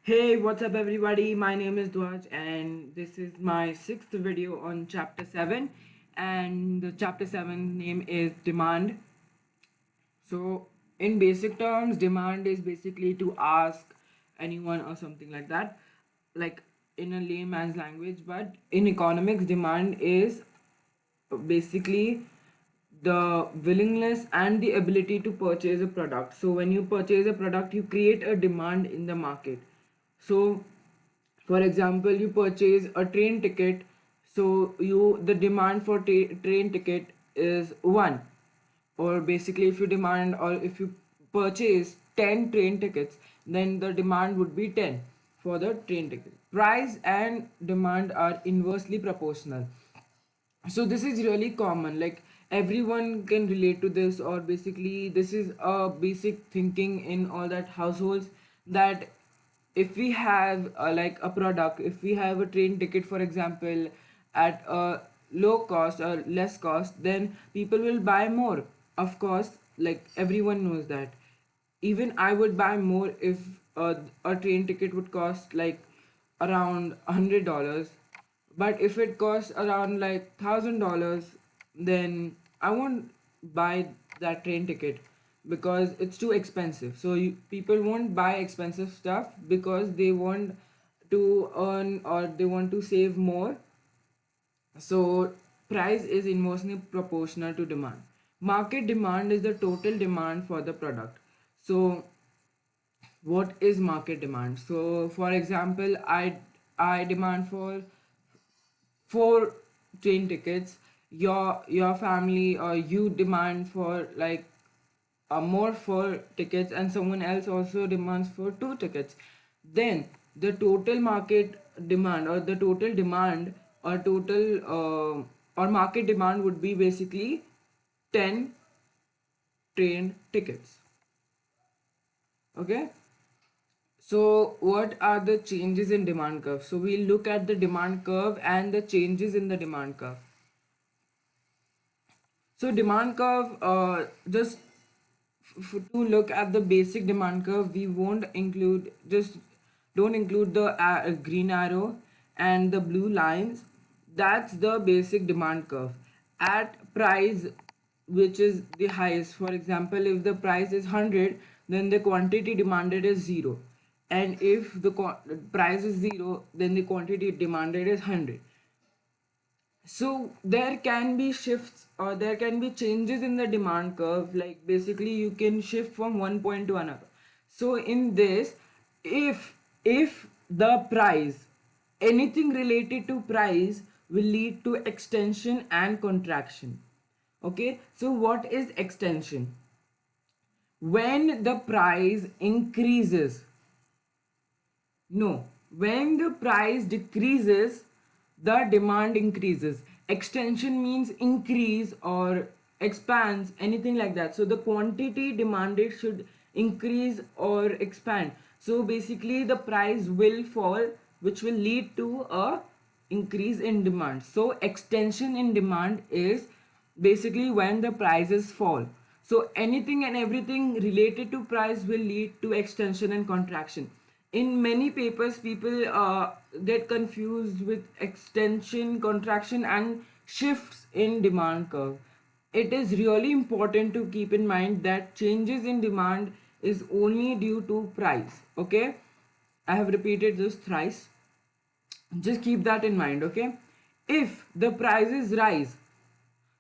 Hey, what's up, everybody? My name is Dhwaj, and this is my sixth video on chapter 7. And the chapter 7 name is Demand. So, in basic terms, demand is basically to ask anyone or something like that, like in a layman's language. But in economics, demand is basically the willingness and the ability to purchase a product. So when you purchase a product, you create a demand in the market. So for example, you purchase a train ticket, so you the demand for train ticket is 1. Or basically, if you demand or if you purchase 10 train tickets, then the demand would be 10 for the train ticket. Price and demand are inversely proportional. So this is really common, like everyone can relate to this, or basically this is a basic thinking in all that households, that if we have like a product, if we have a train ticket, for example, at a low cost or less cost, then people will buy more, of course, like everyone knows that. Even I would buy more if a train ticket would cost like around $100. But if it costs around like $1,000, then I won't buy that train ticket because it's too expensive. So people won't buy expensive stuff because they want to earn or they want to save more. So price is inversely proportional to demand. Market demand is the total demand for the product. So what is market demand? So for example, I demand for 4 train tickets. Your family or you demand for like more 4 tickets, and someone else also demands for 2 tickets. Then the total market demand, or the total demand, or total or market demand would be basically 10 train tickets. Okay. So what are the changes in demand curve? So we'll look at the demand curve and the changes in the demand curve. So demand curve, just to look at the basic demand curve, we won't include, just don't include the green arrow and the blue lines. That's the basic demand curve. At price which is the highest, for example, if the price is 100, then the quantity demanded is 0. And if the price is 0, then the quantity demanded is 100. So there can be shifts, or there can be changes in the demand curve, like basically you can shift from one point to another. So in this, if the price, anything related to price will lead to extension and contraction. Okay, so what is extension? When the price increases, no, when the price decreases, the demand increases. Extension means increase or expands, anything like that. So the quantity demanded should increase or expand. So basically the price will fall, which will lead to a increase in demand. So extension in demand is basically when the prices fall. So anything and everything related to price will lead to extension and contraction. In many papers, people get confused with extension, contraction, and shifts in demand curve. It is really important to keep in mind that changes in demand is only due to price. Okay, I have repeated this thrice. Just keep that in mind. Okay, if the prices rise,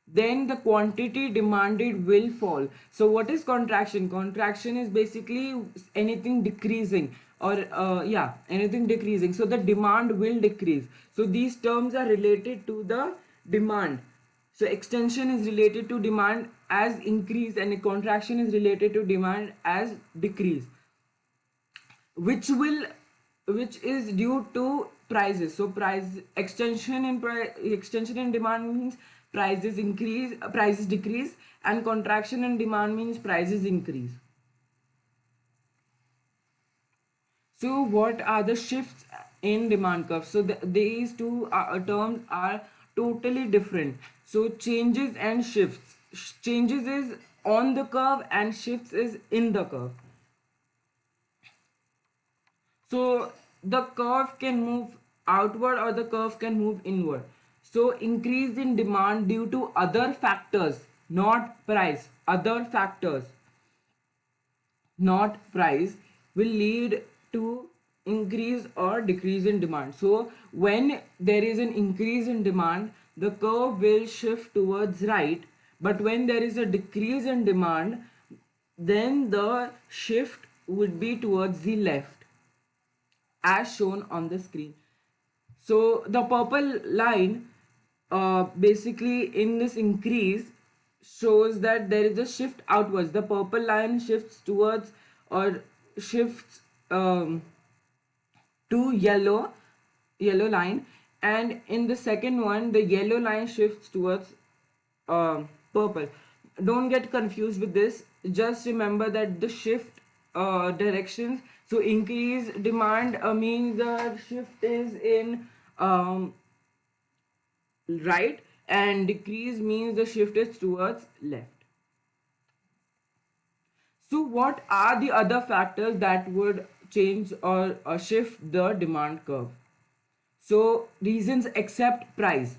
then the quantity demanded will fall. So what is contraction? Contraction is basically anything decreasing, or yeah, anything decreasing. So the demand will decrease. So these terms are related to the demand. So extension is related to demand as increase, and contraction is related to demand as decrease, which will which is due to prices. So price extension in extension in demand means prices increase, prices decrease, and contraction in demand means prices increase. So what are the shifts in demand curve? So these two terms are totally different. So changes and shifts. Changes is on the curve and shifts is in the curve. So the curve can move outward or the curve can move inward. So increase in demand due to other factors, not price, other factors, not price, will lead to increase or decrease in demand. So when there is an increase in demand, the curve will shift towards right, but when there is a decrease in demand, then the shift would be towards the left, as shown on the screen. So the purple line, basically in this increase, shows that there is a shift outwards. The purple line shifts towards, or shifts to yellow line, and in the second one the yellow line shifts towards purple. Don't get confused with this, just remember that the shift directions. So increase demand means the shift is in right, and decrease means the shift is towards left. So what are the other factors that would change or shift the demand curve? So reasons except price: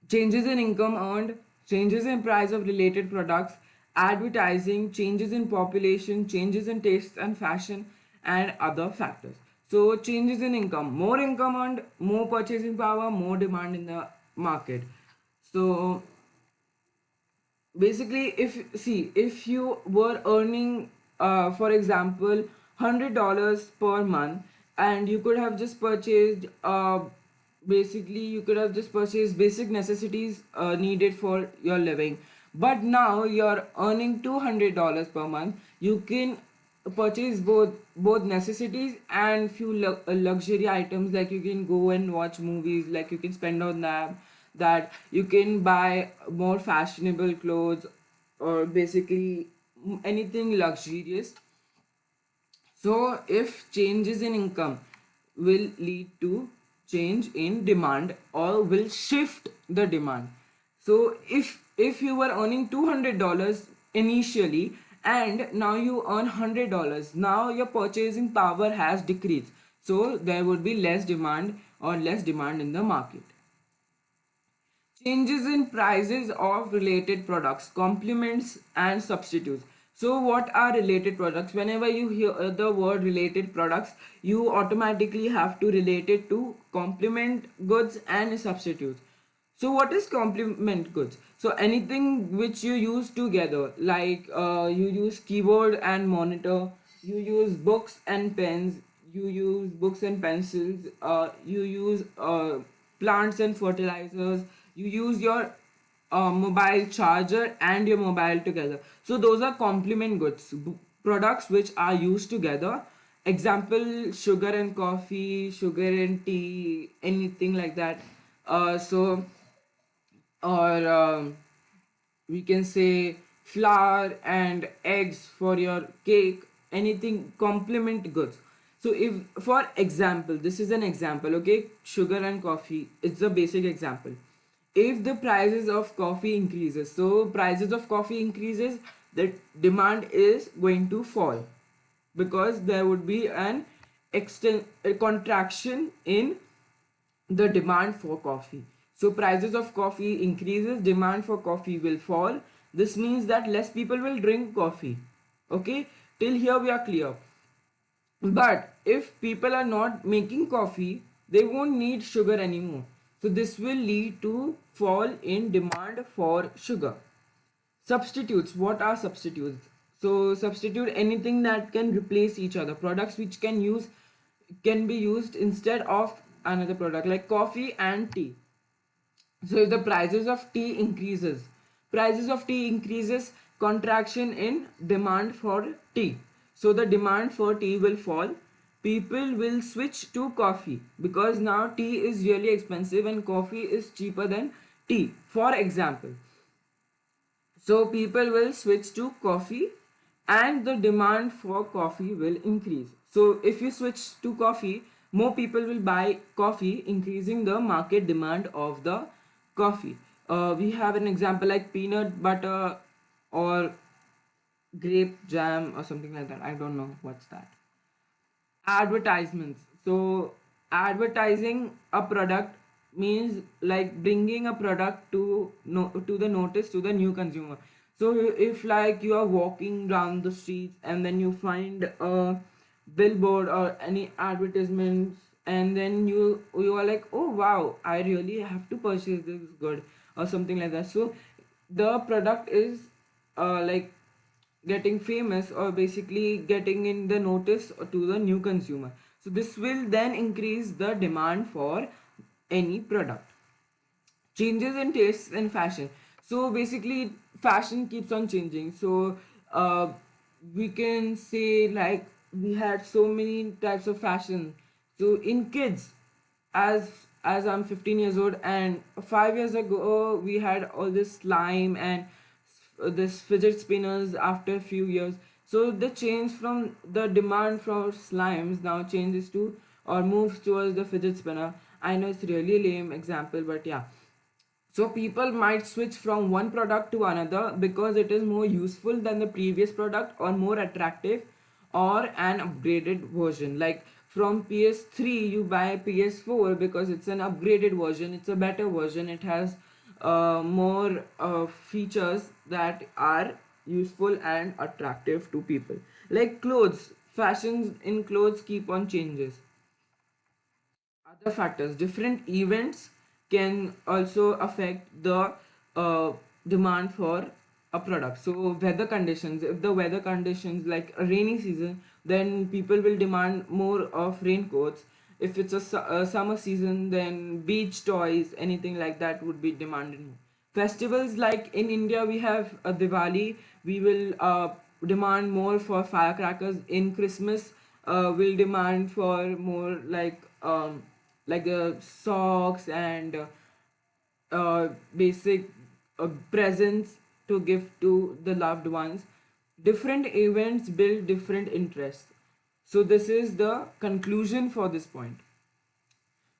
changes in income earned, changes in price of related products, advertising, changes in population, changes in tastes and fashion, and other factors. So changes in income: more income earned, more purchasing power, more demand in the market. So basically, if you were earning for example $100 per month, and you could have just purchased basically you could have just purchased basic necessities needed for your living, but now you're earning $200 per month, you can purchase both necessities and few luxury items, like you can go and watch movies, like you can spend on that you can buy more fashionable clothes, or basically anything luxurious. So if changes in income will lead to change in demand or will shift the demand. So if you were earning $200 initially and now you earn $100, now your purchasing power has decreased. So there would be less demand or less demand in the market. Changes in prices of related products, complements and substitutes. So what are related products? Whenever you hear the word related products, you automatically have to relate it to complement goods and substitutes. So what is complement goods? So anything which you use together, like you use keyboard and monitor, you use books and pens, you use books and pencils, you use plants and fertilizers, you use your mobile charger and your mobile together. So those are complement goods, products which are used together. Example: sugar and coffee, sugar and tea, anything like that. So or we can say flour and eggs for your cake, anything complement goods. So if, for example, this is an example, okay, sugar and coffee, it's a basic example. If the prices of coffee increases, so prices of coffee increases, the demand is going to fall, because there would be a contraction in the demand for coffee. So prices of coffee increases, demand for coffee will fall. This means that less people will drink coffee. Okay, till here we are clear. But if people are not making coffee, they won't need sugar anymore. So this will lead to fall in demand for sugar. Substitutes. What are substitutes? So substitute: anything that can replace each other. Products which can be used instead of another product, like coffee and tea. So if the prices of tea increases, contraction in demand for tea. So the demand for tea will fall. People will switch to coffee because now tea is really expensive and coffee is cheaper than tea, for example. So people will switch to coffee and the demand for coffee will increase. So if you switch to coffee, more people will buy coffee, increasing the market demand of the coffee. We have an example like peanut butter or grape jam or something like that. I don't know what's that. Advertisements. So advertising a product means like bringing a product to to the notice to the new consumer. So if like you are walking down the streets and then you find a billboard or any advertisements, and then you are like, oh wow, I really have to purchase this good or something like that. So the product is like getting famous or basically getting in the notice to the new consumer. So this will then increase the demand for any product. Changes in tastes and fashion. So basically fashion keeps on changing. So uh, we can say like we had so many types of fashion. So in kids, as I'm 15 years old, and 5 years ago we had all this slime and this fidget spinners after a few years. So the change from the demand for slimes now changes to or moves towards the fidget spinner. I know it's really lame example, but yeah. So people might switch from one product to another because it is more useful than the previous product or more attractive or an upgraded version. Like from PS3 you buy PS4 because it's an upgraded version, it's a better version, it has more features that are useful and attractive to people. Like clothes, fashions in clothes keep on changes. Other factors, different events can also affect the uh, demand for a product. So weather conditions, if the weather conditions like a rainy season, then people will demand more of raincoats. If it's a summer season, then beach toys, anything like that would be demanded more. Festivals like in India we have a Diwali, we will demand more for firecrackers. In Christmas will demand for more like socks and basic presents to give to the loved ones. Different events build different interests. So this is the conclusion for this point.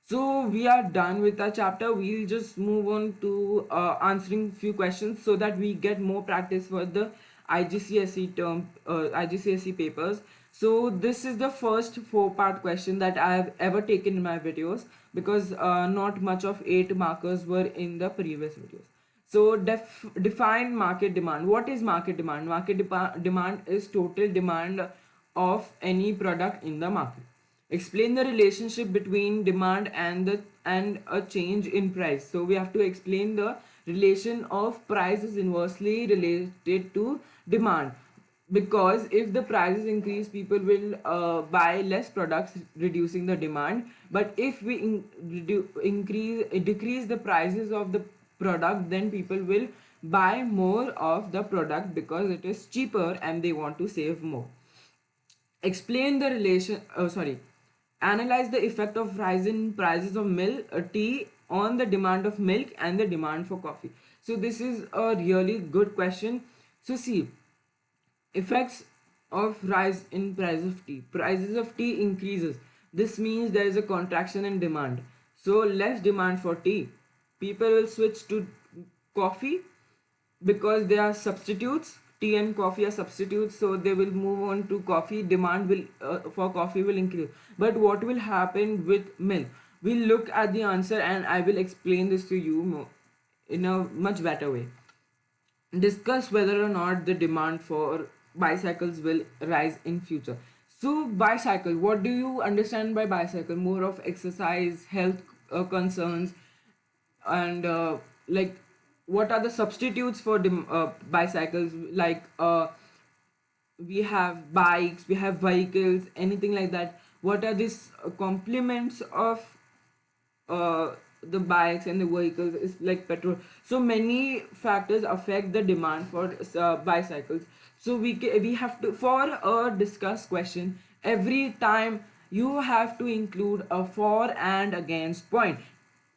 So we are done with our chapter. We'll just move on to answering few questions so that we get more practice for the IGCSE papers. So this is the first four-part question that I have ever taken in my videos, because not much of 8 markers were in the previous videos. So define market demand. What is market demand? Demand is total demand of any product in the market. Explain the relationship between demand and a change in price. So we have to explain the relation of price is inversely related to demand, because if the prices increase, people will buy less products, reducing the demand. But if we decrease the prices of the product, then people will buy more of the product because it is cheaper and they want to save more. Explain the relation, sorry, analyze the effect of rise in prices of milk, tea on the demand of milk and the demand for coffee. So this is a really good question. So see, effects of rise in price of tea. Prices of tea increases, this means there is a contraction in demand, so less demand for tea. People will switch to coffee because they are substitutes. Tea and coffee are substitutes, so they will move on to coffee. Demand will for coffee will increase. But what will happen with milk? We'll look at the answer and I will explain this to you in a much better way. Discuss whether or not the demand for bicycles will rise in future. So bicycle, what do you understand by bicycle? More of exercise, health concerns, and like what are the substitutes for bicycles? Like we have bikes, we have vehicles, anything like that. What are these complements of the bikes and the vehicles? Is like petrol. So many factors affect the demand for bicycles. So we have to, for a discuss question, every time you have to include a for and against point.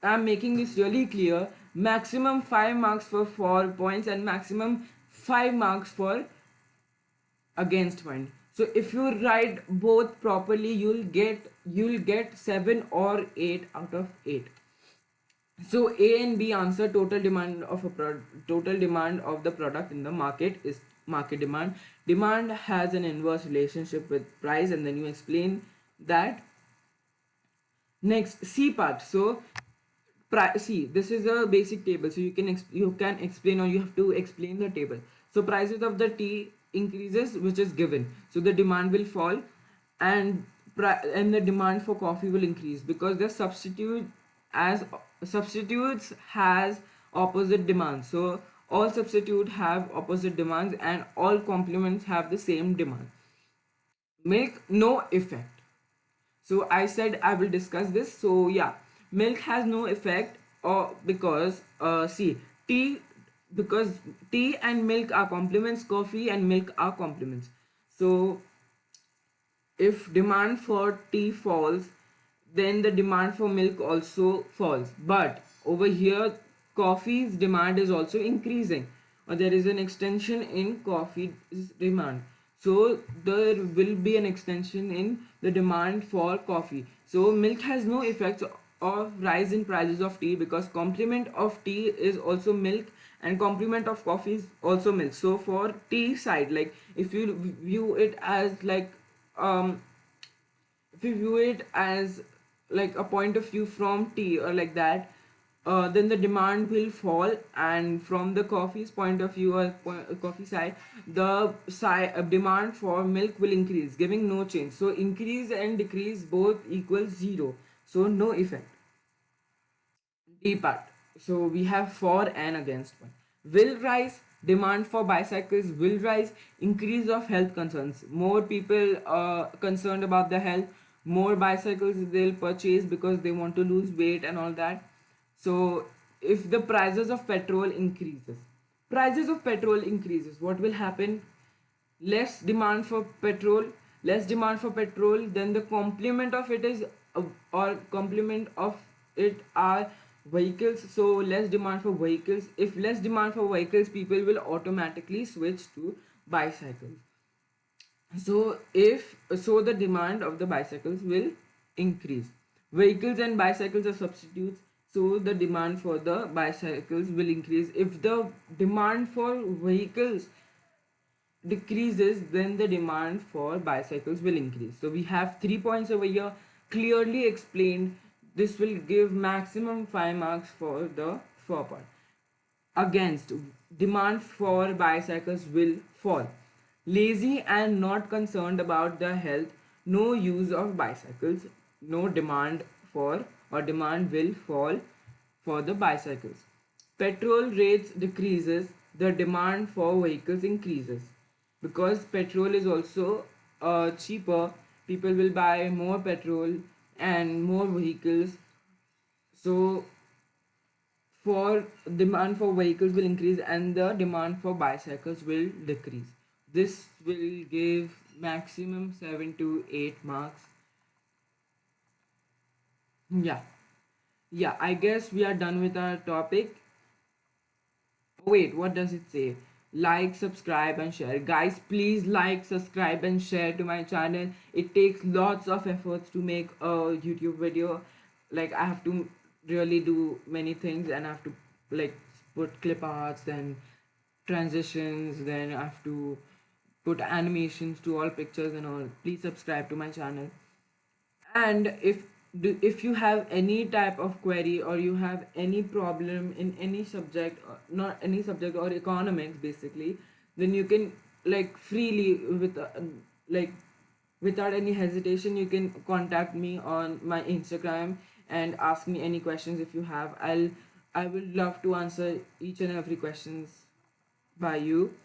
I'm making this really clear. Maximum 5 marks for 4 points and maximum 5 marks for against point. So if you write both properly, you'll get 7 or 8 out of 8. So A and B answer. Total demand of the product in the market is market demand. Demand has an inverse relationship with price, and then you explain that. Next, C part. So see, this is a basic table, so you can explain, or you have to explain the table. So prices of the tea increases, which is given, so the demand will fall, and and the demand for coffee will increase, because the as substitutes has opposite demands. So all substitute have opposite demands, and all complements have the same demand. Milk, no effect. So I said I will discuss this. So yeah, milk has no effect, or because see, tea, because tea and milk are complements, coffee and milk are complements. So if demand for tea falls, then the demand for milk also falls. But over here, coffee's demand is also increasing, or there is an extension in coffee's demand. So there will be an extension in the demand for coffee. So milk has no effects of rise in prices of tea, because complement of tea is also milk, and complement of coffee is also milk. So for tea side, like if you view it as like um if you view it as like a point of view from tea or like that, then the demand will fall, and from the coffee's point of view, or coffee side, the demand for milk will increase, giving no change. So increase and decrease both equal zero, so no effect. D part. So we have for and against one. Will rise. Demand for bicycles will rise. Increase of health concerns. More people are concerned about their health. More bicycles they'll purchase because they want to lose weight and all that. So if the prices of petrol increases, what will happen? Less demand for petrol, then the complement of it is or complement of it are vehicles. So less demand for vehicles. If less demand for vehicles, people will automatically switch to bicycles. So if so, the demand of the bicycles will increase. Vehicles and bicycles are substitutes, so the demand for the bicycles will increase. If the demand for vehicles decreases, then the demand for bicycles will increase. So we have 3 points over here, clearly explained. This will give maximum 5 marks for the 4 part. Against, demand for bicycles will fall. Lazy and not concerned about their health, no use of bicycles, no demand for, or demand will fall for the bicycles. Petrol rates decreases, the demand for vehicles increases. Because petrol is also cheaper, people will buy more petrol and more vehicles. So for demand for vehicles will increase, and the demand for bicycles will decrease. This will give maximum 7 to 8 marks. Yeah, yeah, I guess we are done with our topic. Oh, wait, what does it say? Like, subscribe, and share. Guys, please like, subscribe, and share to my channel. It takes lots of efforts to make a YouTube video. Like, I have to really do many things, and I have to like put clip arts, then transitions, then I have to put animations to all pictures and all. Please subscribe to my channel. And if you have any type of query, or you have any problem in any subject, or not any subject, or economics basically, then you can like freely with like without any hesitation, you can contact me on my Instagram and ask me any questions if you have. I will love to answer each and every questions by you.